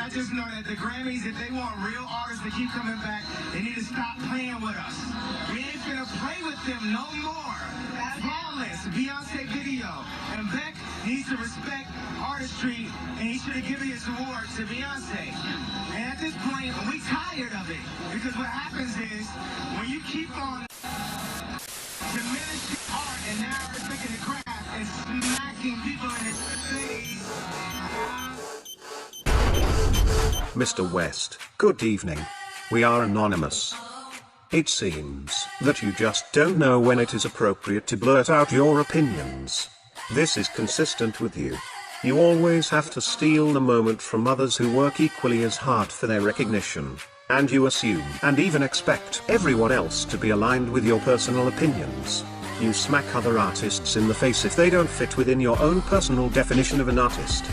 I just know that the Grammys, if they want real artists to keep coming back, they need to stop playing with us. We ain't gonna play with them no more. Flawless Beyonce video. And Beck needs to respect artistry, and he should have given his award to Beyonce. And at this point, we tired of it. Because what happens is, when you keep on diminishing art and now respecting the craft and smacking people in the face. Mr. West, good evening. We are anonymous. It seems that you just don't know when it is appropriate to blurt out your opinions. This is consistent with you. You always have to steal the moment from others who work equally as hard for their recognition. And you assume and even expect everyone else to be aligned with your personal opinions. You smack other artists in the face if they don't fit within your own personal definition of an artist.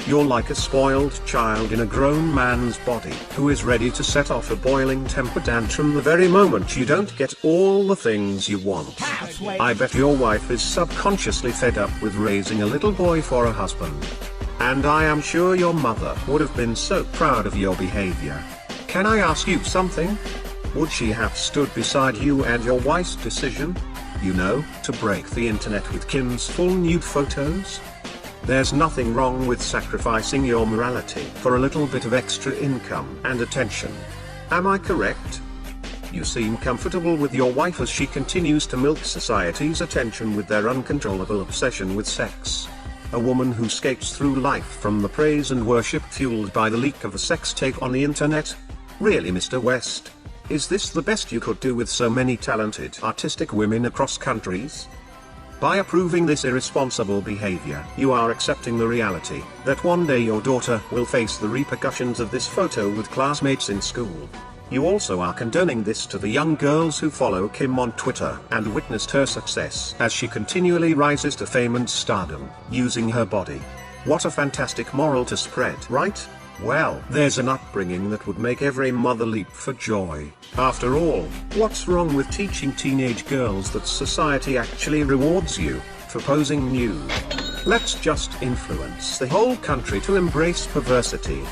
You're like a spoiled child in a grown man's body who is ready to set off a boiling temper tantrum the very moment you don't get all the things you want. I bet your wife is subconsciously fed up with raising a little boy for a husband. And I am sure your mother would have been so proud of your behavior. Can I ask you something? Would she have stood beside you and your wife's decision? You know, to break the internet with Kim's full nude photos? There's nothing wrong with sacrificing your morality for a little bit of extra income and attention. Am I correct? You seem comfortable with your wife as she continues to milk society's attention with their uncontrollable obsession with sex. A woman who skates through life from the praise and worship fueled by the leak of a sex tape on the internet? Really, Mr. West? Is this the best you could do with so many talented artistic women across countries? By approving this irresponsible behavior, you are accepting the reality that one day your daughter will face the repercussions of this photo with classmates in school. You also are condoning this to the young girls who follow Kim on Twitter and witnessed her success as she continually rises to fame and stardom, using her body. What a fantastic moral to spread, right? Well, there's an upbringing that would make every mother leap for joy. After all, what's wrong with teaching teenage girls that society actually rewards you for posing nude? Let's just influence the whole country to embrace perversity.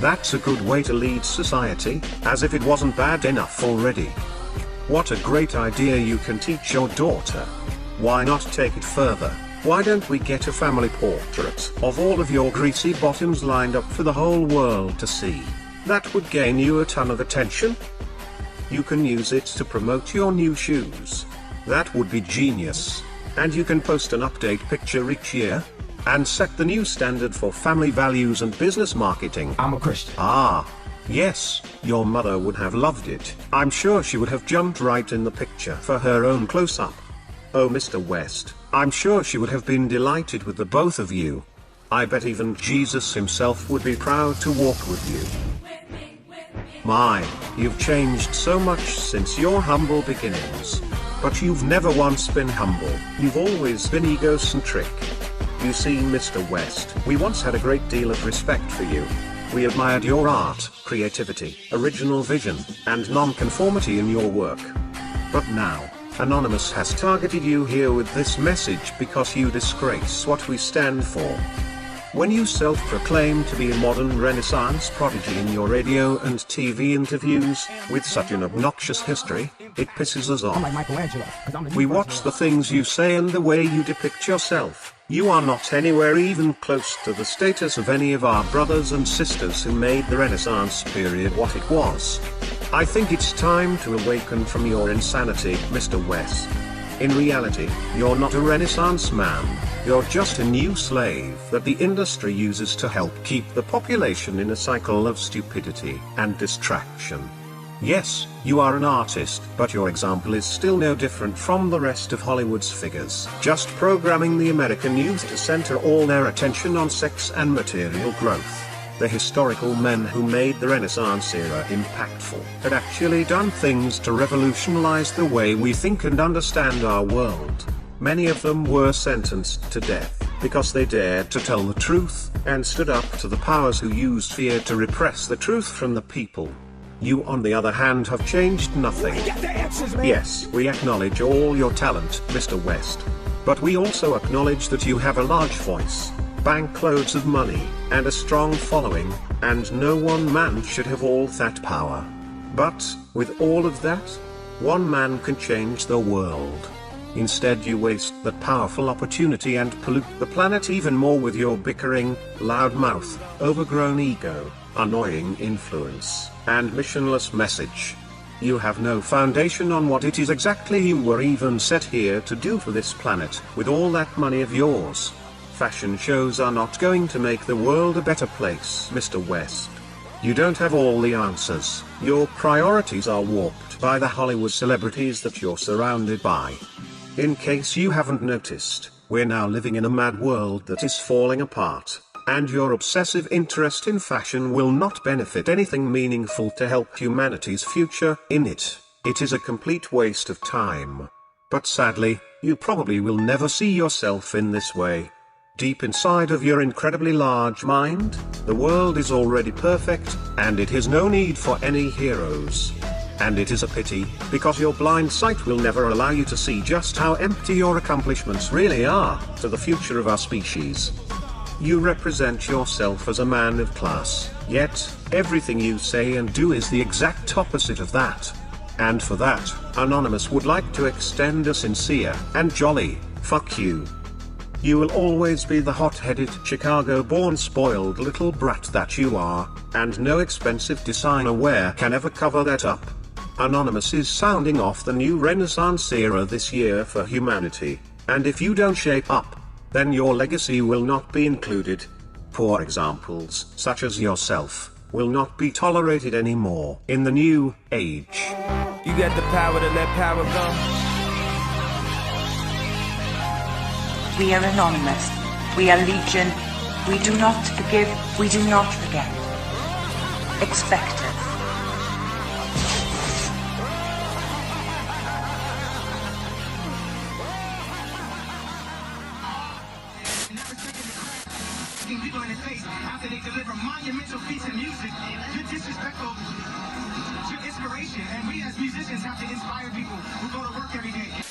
That's a good way to lead society, as if it wasn't bad enough already. What a great idea you can teach your daughter. Why not take it further? Why don't we get a family portrait of all of your greasy bottoms lined up for the whole world to see? That would gain you a ton of attention. You can use it to promote your new shoes. That would be genius. And you can post an update picture each year, and set the new standard for family values and business marketing. I'm a Christian. Ah, yes, your mother would have loved it. I'm sure she would have jumped right in the picture for her own close-up. Oh, Mr. West, I'm sure she would have been delighted with the both of you. I bet even Jesus himself would be proud to walk with you. My, you've changed so much since your humble beginnings. But you've never once been humble, you've always been egocentric. You see, Mr. West, we once had a great deal of respect for you. We admired your art, creativity, original vision, and non-conformity in your work. But now, Anonymous has targeted you here with this message because you disgrace what we stand for. When you self-proclaim to be a modern Renaissance prodigy in your radio and TV interviews, with such an obnoxious history, it pisses us off. I'm like Michelangelo, We watch the things you say and the way you depict yourself. You are not anywhere even close to the status of any of our brothers and sisters who made the Renaissance period what it was. I think it's time to awaken from your insanity, Mr. West. In reality, you're not a Renaissance man, you're just a new slave that the industry uses to help keep the population in a cycle of stupidity and distraction. Yes, you are an artist, but your example is still no different from the rest of Hollywood's figures, just programming the American youth to center all their attention on sex and material growth. The historical men who made the Renaissance era impactful had actually done things to revolutionize the way we think and understand our world. Many of them were sentenced to death because they dared to tell the truth and stood up to the powers who used fear to repress the truth from the people. You, on the other hand, have changed nothing. Yes, we acknowledge all your talent, Mr. West. But we also acknowledge that you have a large voice. bank loads of money, and a strong following, and no one man should have all that power. But, with all of that, one man can change the world. Instead you waste that powerful opportunity and pollute the planet even more with your bickering, loudmouth, overgrown ego, annoying influence, and missionless message. You have no foundation on what it is exactly you were even set here to do for this planet, with all that money of yours. Fashion shows are not going to make the world a better place, Mr. West. You don't have all the answers. Your priorities are warped by the Hollywood celebrities that you're surrounded by. In case you haven't noticed, we're now living in a mad world that is falling apart, and your obsessive interest in fashion will not benefit anything meaningful to help humanity's future in it. It is a complete waste of time. But sadly, you probably will never see yourself in this way. Deep inside of your incredibly large mind, the world is already perfect, and it has no need for any heroes. And it is a pity, because your blind sight will never allow you to see just how empty your accomplishments really are to the future of our species. You represent yourself as a man of class, yet, everything you say and do is the exact opposite of that. And for that, Anonymous would like to extend a sincere and jolly fuck you. You will always be the hot-headed, Chicago-born spoiled little brat that you are, and no expensive designer wear can ever cover that up. Anonymous is sounding off the new Renaissance era this year for humanity, and if you don't shape up, then your legacy will not be included. Poor examples, such as yourself, will not be tolerated anymore in the new age. You got the power to let power go. We are anonymous. We are legion. We do not forgive. We do not forget. Expect us. People in the face after they deliver monumental feats in music. You're disrespectful to inspiration, and we as musicians have to inspire people who go to work every day.